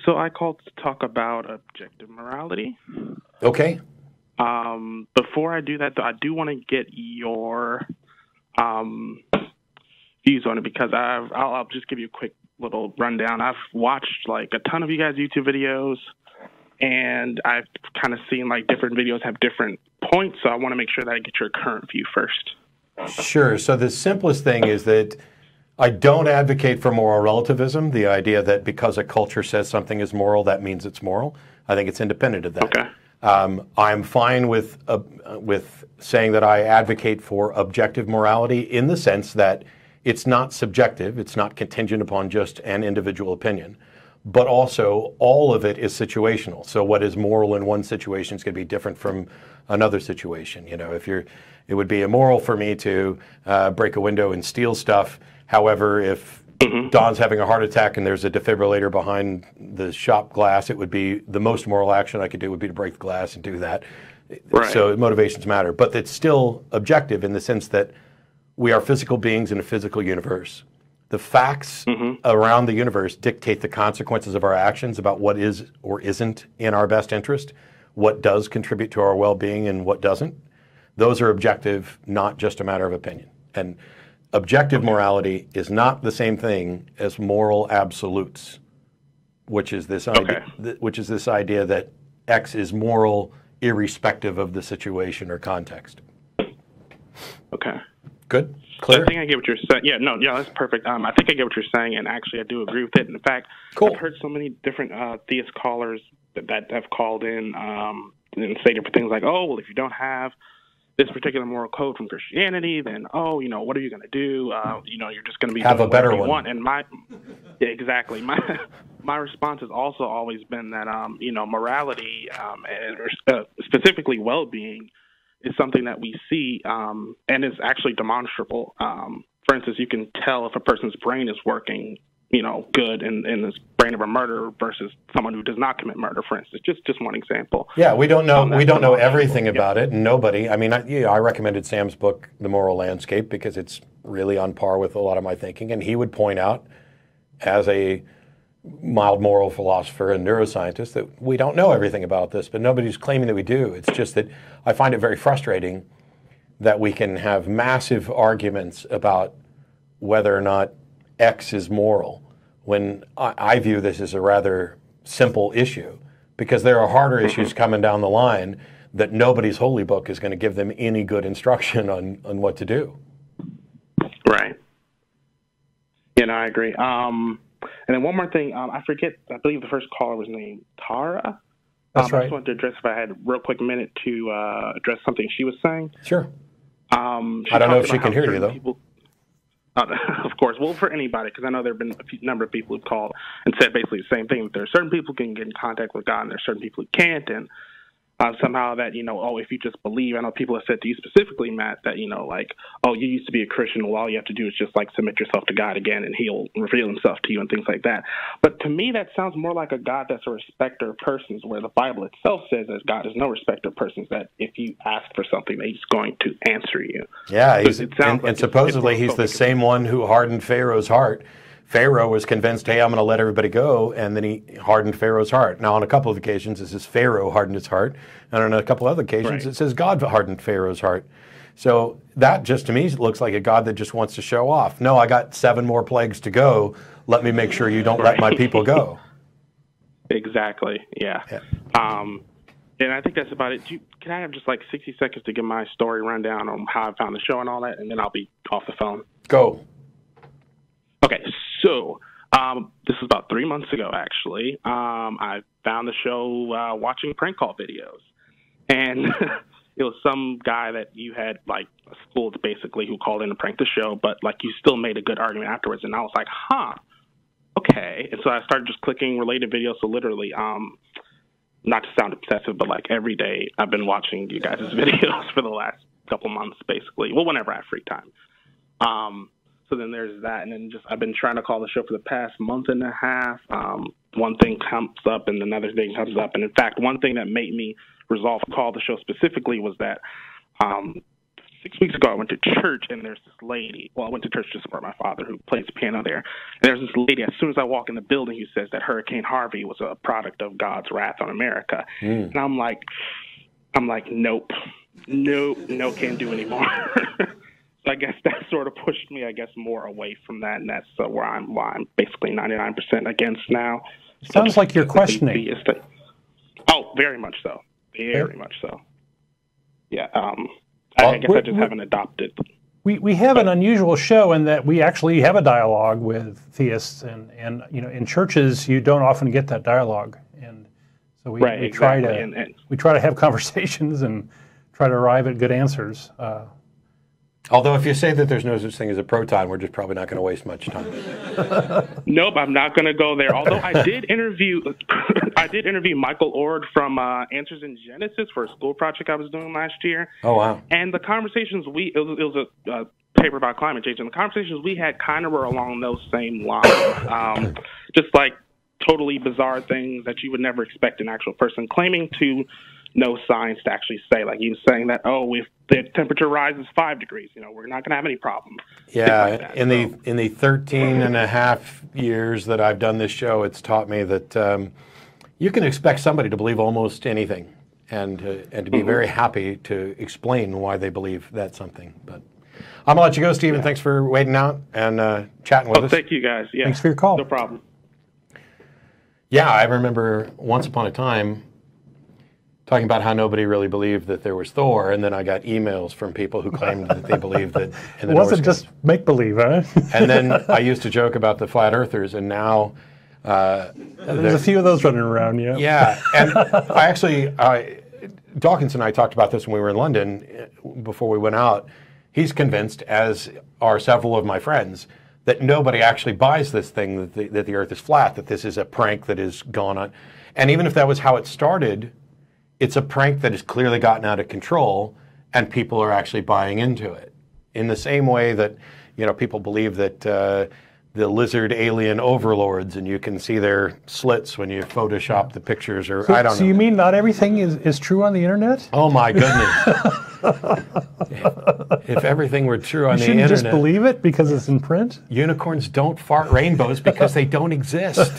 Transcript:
So I called to talk about objective morality. Okay. Before I do that, though, I do want to get your views on it because I'll just give you a quick little rundown. I've watched like a ton of you guys' YouTube videos, and I've kind of seen like different videos have different points, so I want to make sure that I get your current view first. Sure. So the simplest thing is that I don't advocate for moral relativism, the idea that because a culture says something is moral, that means it's moral. I think it's independent of that. Okay. I'm fine with saying that I advocate for objective morality in the sense that it's not subjective, it's not contingent upon just an individual opinion, but also all of it is situational. So what is moral in one situation is going to be different from another situation. You know, it would be immoral for me to break a window and steal stuff. However, if Don's having a heart attack and there's a defibrillator behind the shop glass, it would be the most moral action I could do would be to break the glass and do that. Right. So motivations matter, but it's still objective in the sense that we are physical beings in a physical universe. The facts around the universe dictate the consequences of our actions about what is or isn't in our best interest, what does contribute to our well-being and what doesn't. Those are objective, not just a matter of opinion. And objective morality is not the same thing as moral absolutes, which is this idea that X is moral irrespective of the situation or context. Okay. Good? Clear? I think I get what you're saying. Yeah, that's perfect. I think I get what you're saying, and actually I do agree with it. In fact, cool. I've heard so many different theist callers that have called in and say different things like, oh, well, if you don't have this particular moral code from Christianity, then, what are you going to do? You're just going to be have doing a better whatever one. You want. And exactly. My response has also always been that, morality, and specifically well-being, is something that we see and is actually demonstrable. For instance, you can tell if a person's brain is working, good in this brain of a murderer versus someone who does not commit murder, for instance. Just one example. Yeah, we don't know everything about it, and nobody. I mean, I recommended Sam's book, The Moral Landscape, because it's really on par with a lot of my thinking, and he would point out, as a mild moral philosopher and neuroscientist, that we don't know everything about this, but nobody's claiming that we do. It's just that I find it very frustrating that we can have massive arguments about whether or not X is moral, when I view this as a rather simple issue, because there are harder issues coming down the line that nobody's holy book is going to give them any good instruction on what to do. Right. I agree. And then one more thing, I believe the first caller was named Tara. That's right. I just wanted to address, if I had a real quick minute to address something she was saying. Sure. I don't know if she can hear you, though. Of course. Well, for anybody, because I know there have been a number of people who've called and said basically the same thing, that there are certain people who can get in contact with God and there are certain people who can't, and somehow that, if you just believe, I know people have said to you specifically, Matt, that, you used to be a Christian, well, all you have to do is just, submit yourself to God again, and he'll reveal himself to you and things like that. But to me, that sounds more like a God that's a respecter of persons, where the Bible itself says that God is no respecter of persons, that if you ask for something, that he's going to answer you. Yeah, and supposedly he's the same one who hardened Pharaoh's heart. Pharaoh was convinced, hey, I'm going to let everybody go, and then he hardened Pharaoh's heart. Now, on a couple of occasions, it says Pharaoh hardened his heart, and on a couple of other occasions, It says God hardened Pharaoh's heart. So that just, to me, looks like a God that just wants to show off. No, I got 7 more plagues to go. Let me make sure you don't let my people go. Exactly, yeah. And I think that's about it. Can I have just 60 seconds to give my story rundown on how I found the show and all that, and then I'll be off the phone? Go. Okay, so this was about 3 months ago, actually. I found the show watching prank call videos. And it was some guy that you had, schooled, basically, who called in to prank the show, but, you still made a good argument afterwards. And I was like, okay. And so I started just clicking related videos. So literally, not to sound obsessive, but, every day I've been watching you guys' videos for the last couple months, basically. Well, whenever I have free time. So then there's that, and then I've been trying to call the show for the past month and a half. One thing comes up and another thing comes up. And in fact, one thing that made me resolve to call the show specifically was that 6 weeks ago, I went to church, and there's this lady. Well, I went to church to support my father, who plays piano there. And there's this lady, as soon as I walk in the building, who says that Hurricane Harvey was a product of God's wrath on America. And I'm like, nope, no, can't do anymore. So I guess that sort of pushed me, more away from that, and that's why I'm basically 99% against now. Sounds like you're questioning. Theistic. Oh, very much so. Very much so. Yeah. I guess I just haven't adopted. We have an unusual show in that we actually have a dialogue with theists, and in churches you don't often get that dialogue, and so we try to have conversations and try to arrive at good answers. Although if you say that there's no such thing as a proton, we're just probably not going to waste much time. Nope, I'm not going to go there. Although I did interview Michael Ord from Answers in Genesis for a school project I was doing last year. Oh, wow. And the conversations it was a paper about climate change, and the conversations we had kind of were along those same lines. Just like totally bizarre things that you would never expect an actual person claiming to know science to actually say. Like he was saying that, if the temperature rises 5 degrees, we're not going to have any problem. Yeah, like in the 13 and a half years that I've done this show, it's taught me that you can expect somebody to believe almost anything, and to be very happy to explain why they believe that something. But I'm going to let you go, Stephen. Thanks for waiting out and chatting with us. Thank you, guys. Yeah. Thanks for your call. No problem. Yeah, I remember once upon a time talking about how nobody really believed that there was Thor, and then I got emails from people who claimed that they believed that. It wasn't just make-believe, huh? And then I used to joke about the flat earthers, and now there's a few of those running around, yeah. Yeah, and Dawkins and I talked about this when we were in London before we went out. He's convinced, as are several of my friends, that nobody actually buys this thing, that the Earth is flat, that this is a prank that has gone on. And even if that was how it started, it's a prank that has clearly gotten out of control, and people are actually buying into it. In the same way that, people believe that the lizard alien overlords, and you can see their slits when you Photoshop the pictures, or I don't know. So you mean not everything is true on the internet? Oh my goodness. If everything were true on the internet. You shouldn't just believe it because it's in print? Unicorns don't fart rainbows because they don't exist.